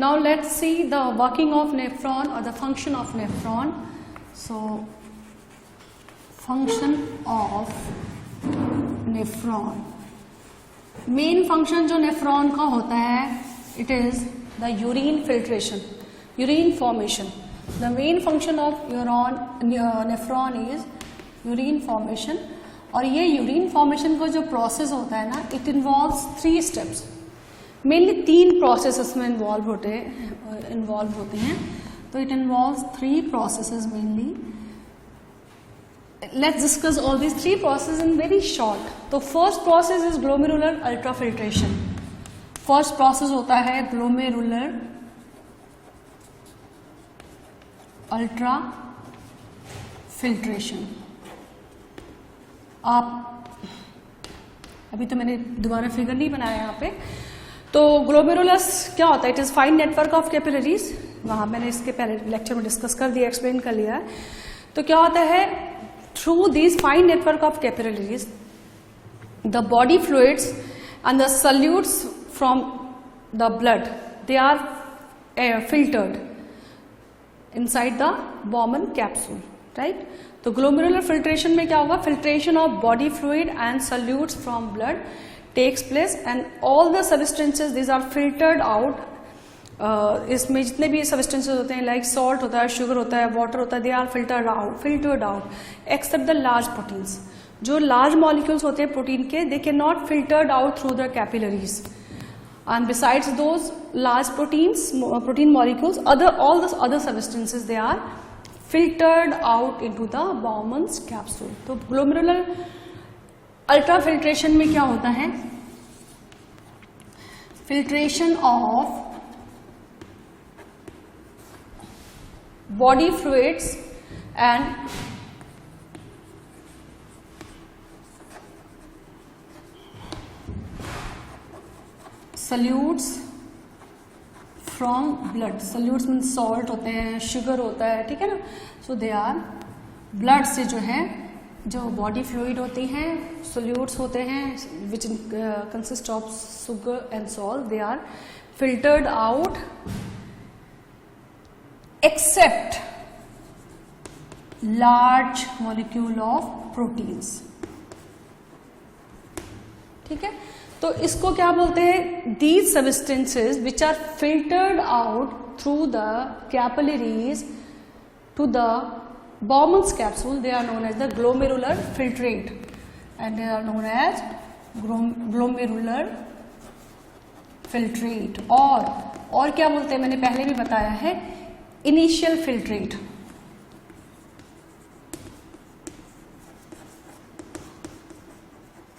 Now let's see the working of nephron or the function of nephron. So function of nephron, main function जो nephron का होता है, it is the urine filtration, urine formation. The main function of nephron is urine formation. और ये urine formation का जो process होता है ना, it involves 3 steps. Mainly 3 process इसमें इन्वॉल्व होते हैं. तो it involves 3 processes mainly. Let's discuss all these 3 processes in very short. तो first process is glomerular ultrafiltration. First process होता है glomerular ultrafiltration. आप अभी तो मैंने दोबारा फिगर नहीं बनाया यहाँ पे. तो ग्लोमेरुलस क्या होता है? It is fine network of capillaries. वहां मैंने इसके पहले लेक्चर में डिस्कस कर दिया, एक्सप्लेन कर लिया. तो क्या होता है? Through these fine network of capillaries, the body fluids and the solutes from the blood, they are filtered inside the Bowman capsule, right? तो glomerular filtration में क्या होगा? Filtration of body fluid and solutes from blood takes place, and all the substances these are filtered out. इसमें जितने भी substances होते हैं, like salt होता है, शुगर होता है, वाटर होता है, they are filtered out except the large proteins. जो लार्ज मॉलिक्यूल्स होते हैं प्रोटीन के, they can not filtered out through the capillaries. And besides those large protein molecules, all the other substances they are filtered out into the Bowman's capsule. तो glomerular ultrafiltration में क्या होता है? Filtration of body fluids and solutes from blood. solutes means salt होते हैं, sugar होता है, ठीक है ना. so they are blood से जो है, जो body fluid होती हैं, solutes होते हैं, which consist of sugar and salt, they are filtered out except large molecule of proteins. ठीक है. तो इसको क्या बोलते हैं? These substances which are filtered out through the capillaries to the Bowman's capsule, they are known as the glomerular filtrate, and they are known as glomerular filtrate. और क्या बोलते हैं? मैंने पहले भी बताया है, इनिशियल फिल्ट्रेट.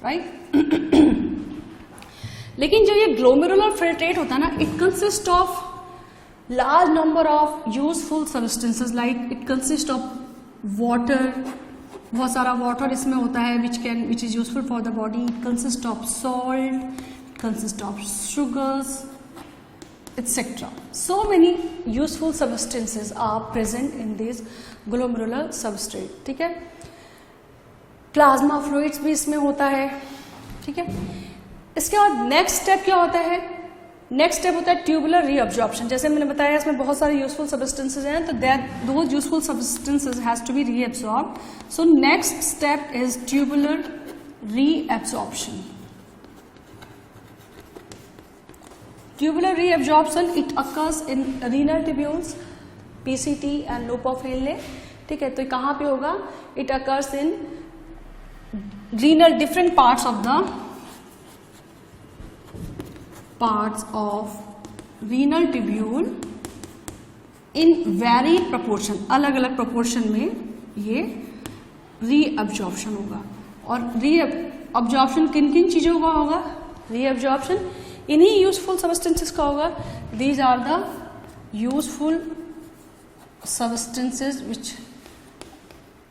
राइट. लेकिन जो ये ग्लोमेरुलर फिल्ट्रेट होता है ना, it consist of large number of useful substances. Like it consist of water, बहुत सारा वाटर इसमें होता है, which is useful for the body. It consist of salt, it consist of sugars, etc. So many useful substances are present in this glomerular substrate. ठीक है. Plasma fluids भी इसमें होता है. ठीक है. इसके बाद नेक्स्ट स्टेप क्या होता है? नेक्स्ट स्टेप होता है ट्यूबुलर रीअब्जॉर्प्शन. जैसे मैंने बताया, इसमें बहुत सारे यूजफुल सब्सटेंसेज हैं, तो those useful substances has to be reabsorbed. So next step is tubular reabsorption. Tubular reabsorption, it occurs in renal tubules, PCT and loop of Henle. ठीक है. तो कहाँ पे होगा? It occurs in renal, different parts of renal tubule in varied proportion. अलग अलग proportion में ये reabsorption होगा. और reabsorption किन किन चीजों का होगा? reabsorption इन्हीं यूजफुल सब्सटेंसेस का होगा. These are the useful substances which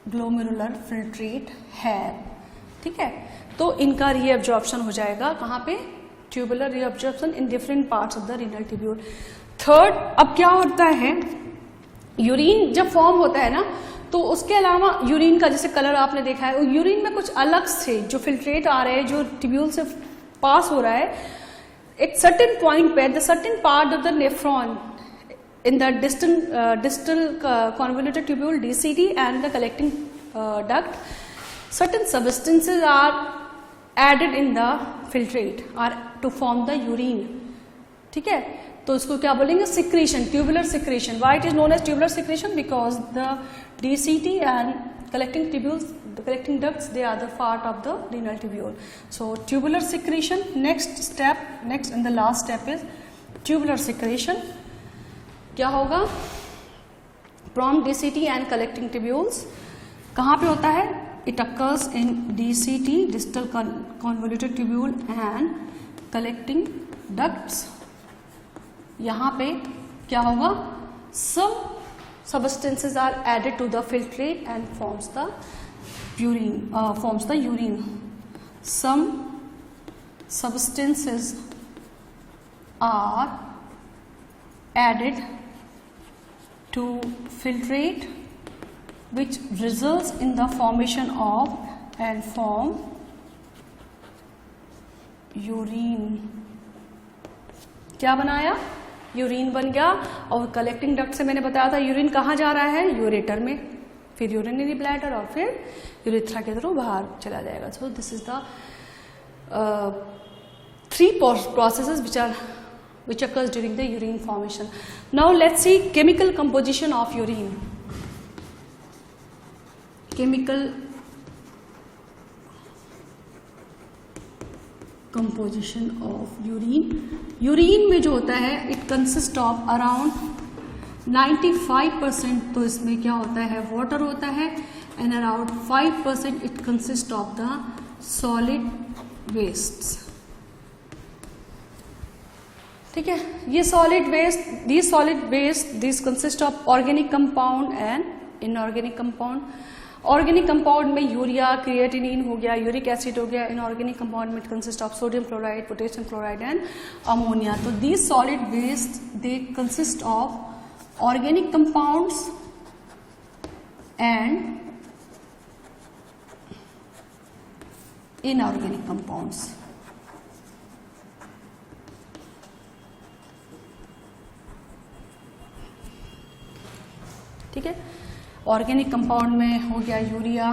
glomerular filtrate है. ठीक है. तो इनका रीअब्जॉर्प्शन हो जाएगा कहाँ पे? Tubular reabsorption in different parts of the renal tubule. Third, अब क्या होता है? यूरिन जब फॉर्म होता है ना, तो उसके अलावा यूरिन का जैसे कलर आपने देखा है, यूरिन में कुछ अलग से जो फिल्ट्रेट आ रहे हैं, जो ट्यूब्यूल से पास हो रहा है, एक सर्टेन पॉइंट पे the certain part of the nephron in the distal convoluted tubule DCT and the collecting duct, certain substances are added in the filtrate or to form the urine. ठीक है, तो इसको क्या बोलेंगे? Secretion, tubular secretion. Why it is known as tubular secretion? Because the DCT and collecting tubules, the collecting ducts, they are the part of the renal tubule. So tubular secretion. Next step, next and the last step is tubular secretion. क्या होगा? From DCT and collecting tubules. कहाँ पे होता है? It occurs in DCT, distal convoluted tubule and collecting ducts. यहाँ पे क्या होगा? Some substances are added to the filtrate and forms the urine. Some substances are added to filtrate which results in the formation of and form urine. क्या बनाया? Urine बन गया. और collecting duct से मैंने बताया था यूरिन कहाँ जा रहा है? यूरेटर में, फिर यूरिनरी ब्लैडर और फिर यूरेथ्रा के थ्रू बाहर चला जाएगा. सो this is the 3 processes which occurs during the urine formation. Now let's see chemical composition of urine. Chemical composition of urine. Urine में जो होता है it consists of around 95%, तो इसमें क्या होता है? वाटर होता है, and around 5% it consists of the solid wastes. ठीक है, ये solid waste this consist of organic compound and inorganic compound. Organic compound में यूरिया, क्रिएटिनिन हो गया, यूरिक एसिड हो गया. इनऑर्गेनिक कंपाउंड में consist of sodium chloride, potassium chloride and ammonia. तो this solid waste they consist of organic compounds and inorganic compounds. ठीक है, organic compound में हो गया urea,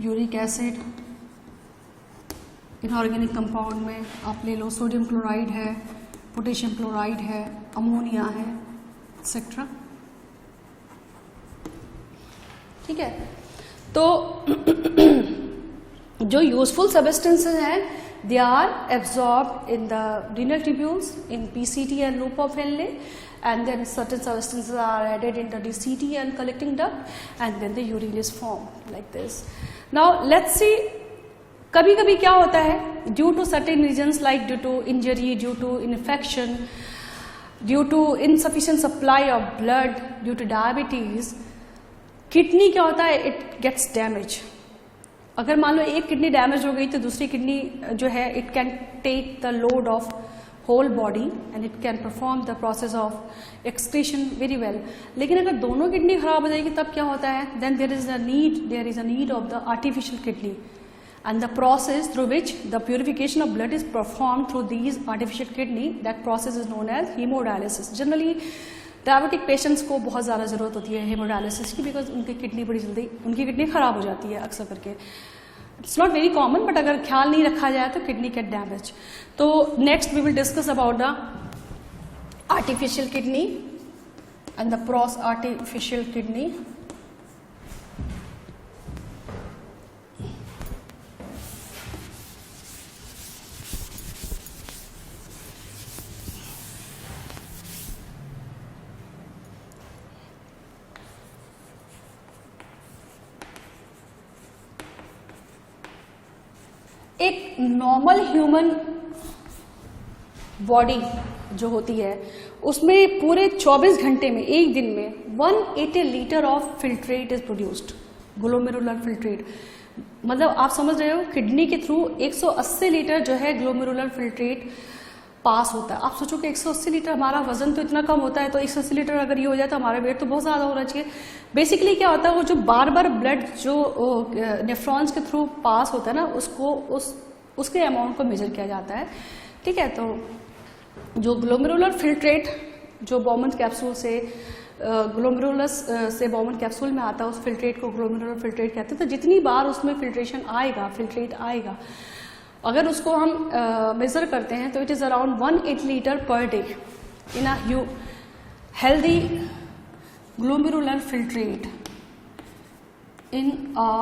uric acid. Inorganic compound में आप ले लो सोडियम क्लोराइड है, पोटेशियम क्लोराइड है, अमोनिया है, एक्सेट्रा. ठीक है, तो जो यूजफुल सब्सटेंसेस हैं they are absorbed in the renal tubules in PCT and loop of Henle, and then certain substances are added in the DCT and collecting duct, and then the urine is formed like this. Now let's see, कभी कभी क्या होता है? due to certain reasons like due to injury, due to infection, due to insufficient supply of blood, due to diabetes, kidney क्या होता है? it gets damaged. अगर मान लो एक किडनी डैमेज हो गई तो दूसरी किडनी जो है it can take the load of whole body and it can perform the process of excretion very well. लेकिन अगर दोनों किडनी खराब हो जाएगी तब क्या होता है? Then there is a need of the artificial kidney, and the process through which the purification of blood is perform through these artificial kidney, that process is known as haemodialysis. Generally diabetic patients को बहुत ज़्यादा ज़रूरत होती है haemodialysis की, because उनकी kidney बड़ी जल्दी किडनी खराब हो जाती है अक्सर करके. It's not very common, but अगर ख्याल नहीं रखा जाए तो किडनी गेट डैमेज. तो next we will discuss about the artificial kidney and the artificial kidney. एक नॉर्मल ह्यूमन बॉडी जो होती है उसमें पूरे 24 घंटे में, एक दिन में 180 litre of filtrate is produced, glomerular filtrate. मतलब आप समझ रहे हो, किडनी के थ्रू 180 लीटर जो है ग्लोमेरुलर फिल्ट्रेट पास होता है. आप सोचो कि 180 लीटर, हमारा वजन तो इतना कम होता है, तो 180 लीटर अगर ये हो जाए तो हमारा वेट तो बहुत ज़्यादा होना चाहिए. बेसिकली क्या होता है, वो जो बार बार ब्लड जो नेफ्रॉन्स के थ्रू पास होता है ना, उसको उसके अमाउंट को मेजर किया जाता है ठीक है, तो जो ग्लोमेरुलर फिल्ट्रेट जो बॉमन कैप्सूल से ग्लोमेरुलस से बॉमन कैप्सूल में आता है, उस फिल्ट्रेट को ग्लोमेरुलर फिल्ट्रेट कहते हैं। तो जितनी बार उसमें फिल्ट्रेशन आएगा, फिल्ट्रेट आएगा, अगर उसको हम मेजर करते हैं तो it is around 180 litre per day in a healthy glomerular filtrate in a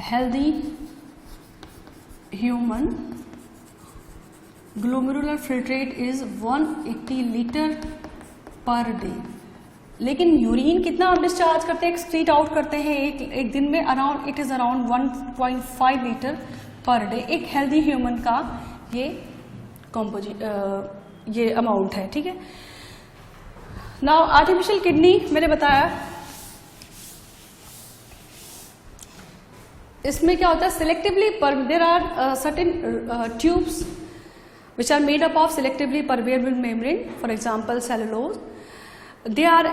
healthy human. Glomerular filtrate is 180 litre per day. लेकिन यूरिन कितना आप डिस्चार्ज करते हैं, एक्सक्रीट आउट करते हैं एक दिन में, around it is around 1.5 litre per day. एक हेल्दी ह्यूमन का ये अमाउंट है, ठीक है। नाउ आर्टिफिशियल किडनी मैंने बताया, इसमें क्या होता है, selectively there are certain tubes which are made up of selectively permeable membrane, for example cellulose. They are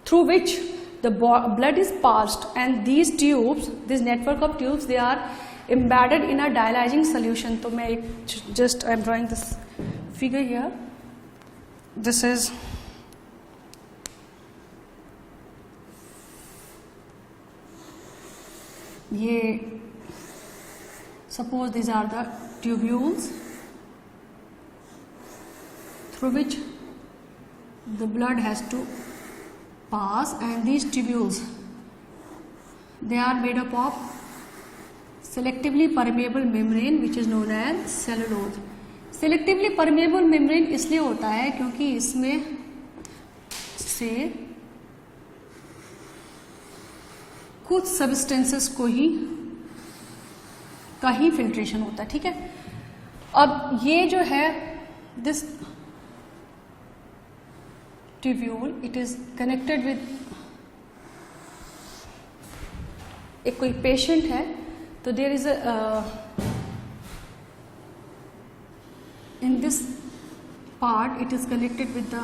through which the blood is passed, and these tubes, this network of tubes, they are embedded in a dialyzing solution. तो मैं just I am drawing this figure here. This is suppose these are the tubules through which the blood has to pass, and these tubules, they are made up of selectively permeable membrane which is known as cellulose. Selectively permeable membrane इसलिए होता है क्योंकि इसमें से कुछ substances को ही filtration होता है, ठीक है। अब ये जो है this tubule, it is connected with एक कोई पेशेंट है, तो there is in this part it is connected with the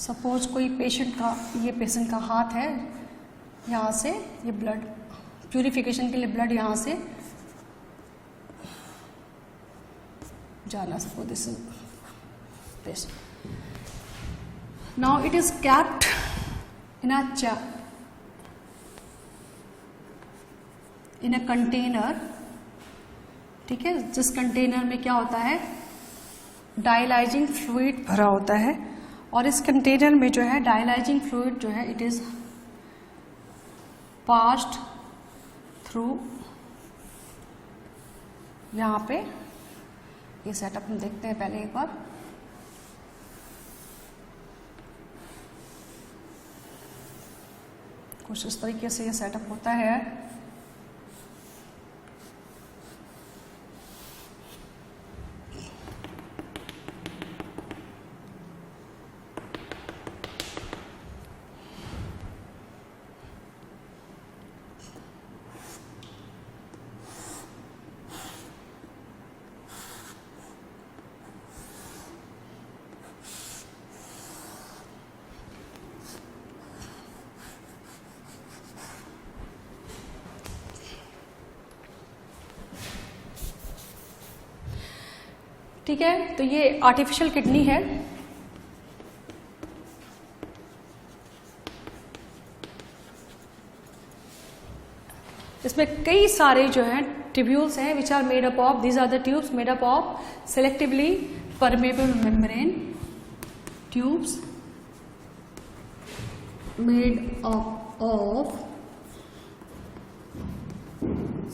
suppose कोई पेशेंट का हाथ है, यहाँ से ये ब्लड प्यूरिफिकेशन के लिए ब्लड यहाँ से जाना, suppose this is this. Now it is capped in a container, ठीक है। जिस कंटेनर में क्या होता है, डायलाइजिंग फ्लूइड भरा होता है, और इस कंटेनर में जो है डायलाइजिंग फ्लूइड जो है इट इज पास्ड थ्रू, यहाँ पे ये सेटअप हम देखते हैं पहले एक बार। कुछ इस तरीके से ये सेटअप होता है। ठीक है, तो ये आर्टिफिशियल किडनी है। इसमें कई सारे जो हैं ट्यूब्यूल्स हैं which are made up of, these are the tubes made up of selectively permeable membrane tubes made up of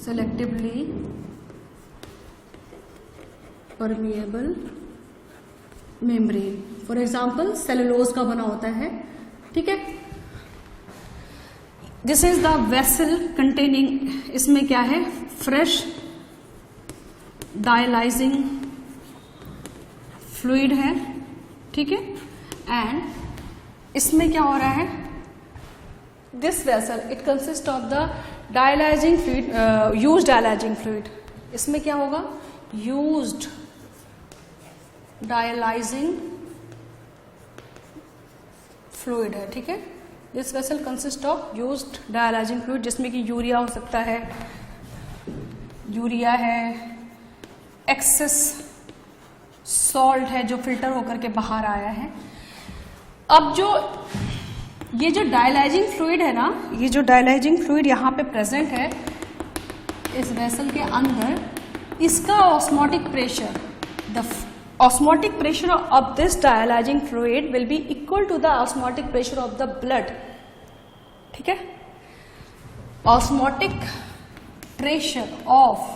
selectively permeable membrane। For example cellulose का बना होता है, ठीक है। This is the vessel containing, इसमें क्या है, फ्रेश डायलाइजिंग फ्लूइड है, ठीक है। एंड इसमें क्या हो रहा है, this vessel it consist of the dialysing fluid, used dialysing fluid. इसमें क्या होगा, यूज्ड डायलाइजिंग फ्लूइड है, ठीक है। This vessel consist of used dialysing fluid, जिसमें कि यूरिया हो सकता है, यूरिया है, एक्सेस सॉल्ट है जो फिल्टर होकर के बाहर आया है। अब जो ये जो डायलाइजिंग फ्लूइड है ना, ये जो डायलाइजिंग फ्लूइड यहाँ पे प्रेजेंट है इस वेसल के अंदर, इसका osmotic pressure, the osmotic pressure of this dialyzing fluid will be equal to the osmotic pressure of the blood, ठीक है। osmotic pressure of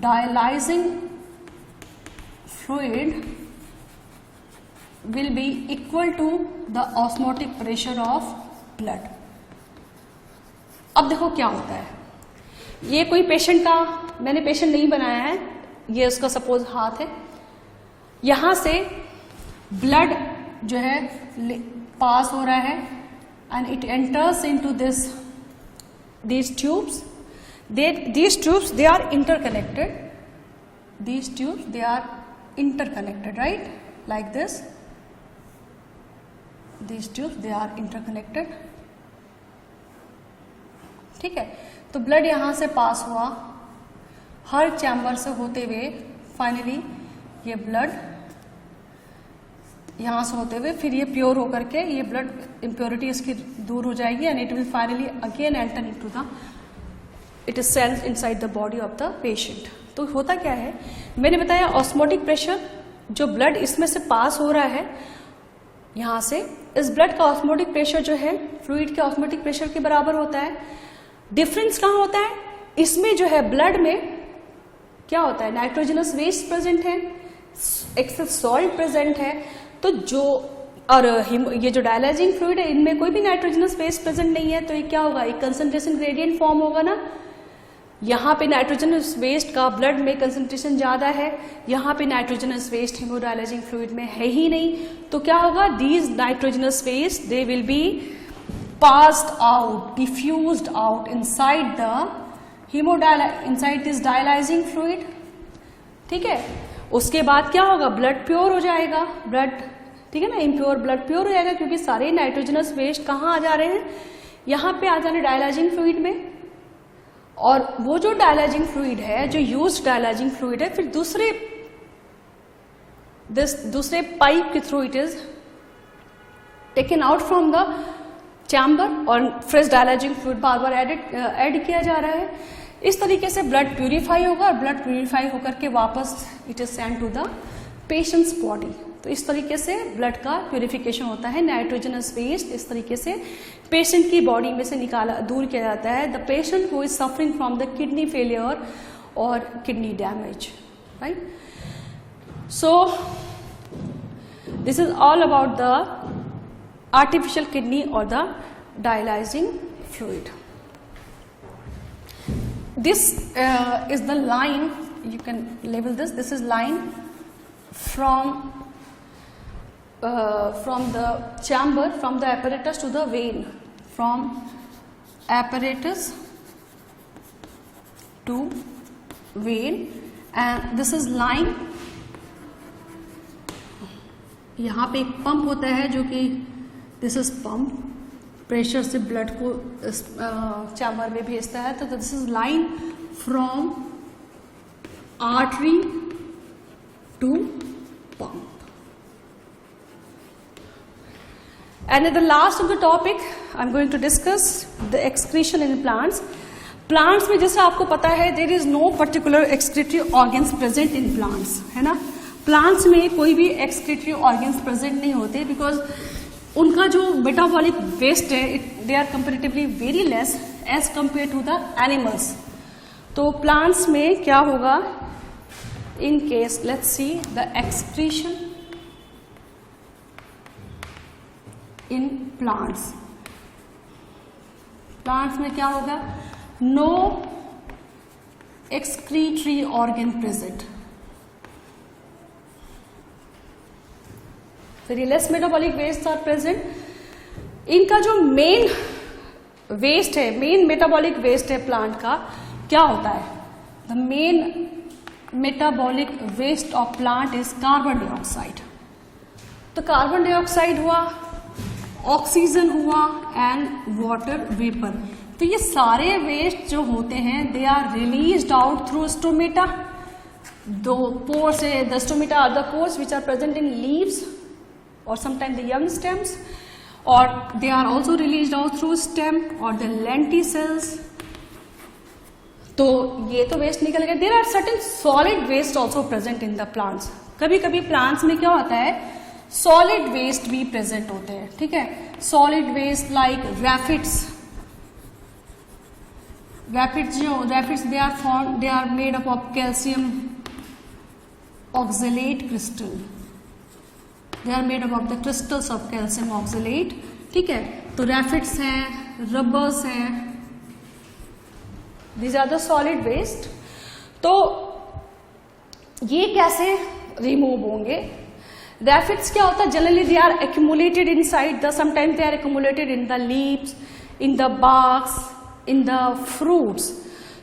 dialyzing fluid will be equal to the osmotic pressure of blood। अब देखो क्या होता है, ये कोई patient का, मैंने पेशेंट नहीं बनाया है, ये उसका सपोज हाथ है, यहां से ब्लड जो है पास हो रहा है and it enters into these tubes, these tubes they are interconnected, these tubes they are interconnected, right, like this, these tubes they are interconnected, ठीक है। तो ब्लड यहां से पास हुआ हर चैम्बर से होते हुए, फाइनली ये ब्लड यहां से होते हुए फिर ये प्योर होकर के, ये ब्लड इम्प्योरिटी इसकी दूर हो जाएगी and it will finally again enter into the, it is sailed inside the body of the patient. तो होता क्या है, मैंने बताया ऑस्मोटिक प्रेशर, जो ब्लड इसमें से पास हो रहा है यहां से, इस ब्लड का ऑस्मोटिक प्रेशर जो है फ्लूइड के ऑस्मोटिक प्रेशर के बराबर होता है। डिफरेंस कहां होता है, इसमें जो है ब्लड में क्या होता है, नाइट्रोजनस वेस्ट प्रेजेंट है, एक्सेस सॉल्ट प्रेजेंट है, तो जो और ये जो डायलाइजिंग फ्लूइड है इनमें कोई भी नाइट्रोजनस वेस्ट प्रेजेंट नहीं है, तो ये क्या होगा, एक कंसंट्रेशन ग्रेडियंट फॉर्म होगा ना, यहाँ पे नाइट्रोजनस वेस्ट का ब्लड में कंसंट्रेशन ज्यादा है, यहाँ पे नाइट्रोजनस वेस्ट हेमोडायलाइजिंग फ्लूइड में है ही नहीं, तो क्या होगा, these nitrogenous waste they will be passed out, diffused out inside the inside this dialysing fluid, ठीक है। उसके बाद क्या होगा, ब्लड प्योर हो जाएगा, ब्लड, ठीक है ना, इम्प्योर ब्लड प्योर हो जाएगा, क्योंकि सारे नाइट्रोजनस वेस्ट कहाँ आ जा रहे हैं, यहाँ पे आ जा रहे हैं डायलाइजिंग फ्लूइड में। और वो जो डायलाइजिंग फ्लूइड है, जो यूज्ड डायलाइजिंग फ्लूइड है, फिर दूसरे पाइप के through it is taken out from the chamber और फ्रेश डायलाइजिंग फ्लूइड बार बार ऐड किया जा रहा है। इस तरीके से ब्लड प्यूरिफाई होगा और ब्लड प्यूरिफाई होकर के वापस it is send to the patient's body. तो इस तरीके से ब्लड का प्यूरिफिकेशन होता है, नाइट्रोजनस वेस्ट इस तरीके से पेशेंट की बॉडी में से दूर किया जाता है। The patient who is suffering from the kidney failure और kidney damage, right. So this is all about the artificial kidney और the dialysing fluid. This is the line, you can label this is line from the chamber, from the apparatus to the vein, from apparatus to vein, and this is line, यहाँ पे एक pump होता है जो कि this is pump, pressure से blood को chamber में भेजता है। तो this is line from artery to pump. And at the last of the topic I am going to discuss the excretion in plants. Plants में जैसे आपको पता है there is no particular excretory organs present in plants, है ना। Plants में कोई भी एक्सक्रीटरी ऑर्गन्स प्रेजेंट नहीं होते, बिकॉज उनका जो मेटाबॉलिक वेस्ट है they are comparatively very less as compare to the animals. तो प्लांट्स में क्या होगा, in case let's see the excretion in plants. Plants में क्या होगा, नो एक्सक्रीटरी ऑर्गन प्रेजेंट, फिर less metabolic waste are present. इनका जो मेन वेस्ट है, मेन मेटाबॉलिक वेस्ट है प्लांट का, क्या होता है, the main metabolic waste of plant is carbon dioxide. तो कार्बन डाइऑक्साइड हुआ, ऑक्सीजन हुआ एंड वाटर वेपर। तो ये सारे वेस्ट जो होते हैं they are released out through stomata. दो पोर्स है, the stomata are the pores which are present in leaves और समटाइम द यंग स्टेम्स, और they are also released out through stem और द लेंटिसेल्स। तो ये तो वेस्ट निकल गया। There are certain solid waste also present in the plants. कभी कभी प्लांट्स में क्या होता है, सॉलिड वेस्ट भी प्रेजेंट होते हैं, ठीक है। Solid waste like raphides, they are form, they are made up of calcium oxalate crystal, they are made up of the crystals of calcium oxalate, ठीक है। तो रैफिड्स हैं, रबर्स हैं, these are the solid waste। तो ये कैसे remove होंगे? रैफिड्स क्या होता है, generally they are accumulated inside the, sometimes they are accumulated in the leaves, in the barks, in the fruits.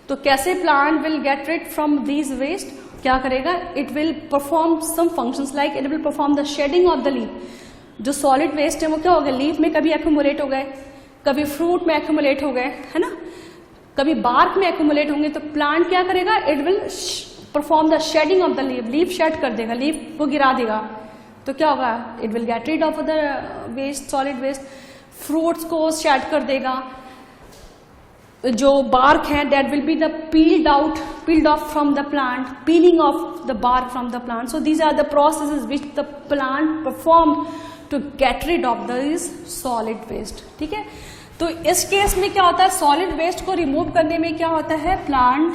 तो कैसे plant will get rid from these waste? क्या करेगा, it will perform some functions like it will perform the shedding of the leaf. जो solid waste है वो क्या हो गया, लीफ में कभी एक्यूमुलेट हो गए, कभी फ्रूट में एक्यूमुलेट हो गए, है ना, कभी बार्क में एक्यूमुलेट होंगे। तो प्लांट क्या करेगा, it will perform the shedding of the leaf, leaf shed कर देगा, लीफ को गिरा देगा। तो क्या होगा, it will get rid of the waste, solid waste. Fruits को शेड कर देगा। जो बार्क है that will be the peeled off from the plant, peeling off the bark from the plant. So these are the processes which the plant perform to get rid of this solid waste, ठीक है। तो इस case में क्या होता है, solid waste को remove करने में क्या होता है, plant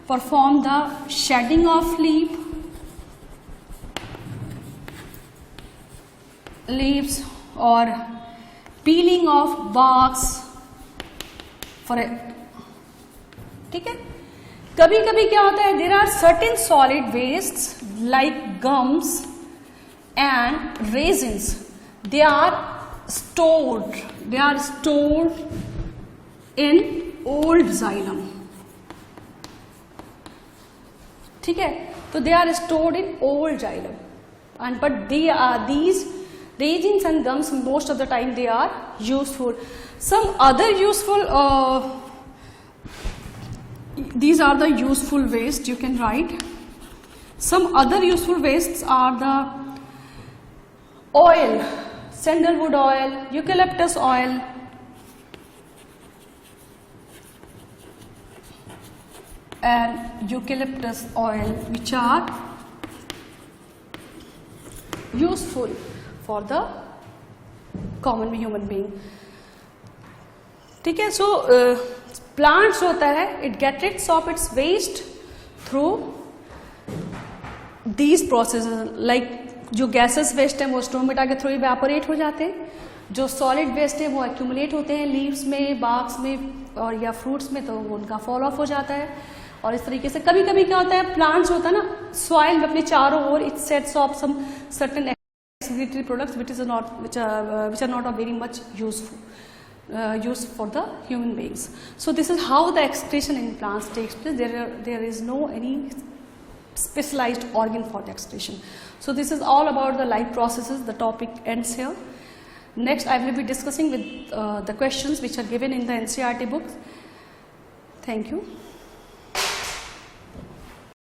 perform the shedding of leaves और peeling of barks for it, ठीक है। कभी कभी क्या होता है, there are certain solid wastes like gums and resins, they are stored in old xylem, ठीक है। तो they are stored in old xylem, and but these resins and gums most of the time they are useful. Some other useful these are the useful waste, you can write. Some other useful wastes are the oil, sandalwood oil, eucalyptus oil, and eucalyptus oil, which are useful for the common human being, ठीक है। सो plants होता है, it get rids of its waste through these processes, like जो gases waste है वो stomata के through evaporate हो जाते हैं, जो सॉलिड वेस्ट है वो एक्यूमुलेट होते हैं लीव्स में, बार्क्स में और या फ्रूट्स में, तो वो उनका फॉल ऑफ हो जाता है। और इस तरीके से कभी कभी क्या होता है, प्लांट्स होता है ना, सॉइल में अपने चारों ओर it sets off some certain excretory products which are not of very much use for the human beings. So this is how the excretion in plants takes place. There is no any specialized organ for the excretion. So this is all about the life processes. The topic ends here. Next I will be discussing with the questions which are given in the NCERT books. Thank you.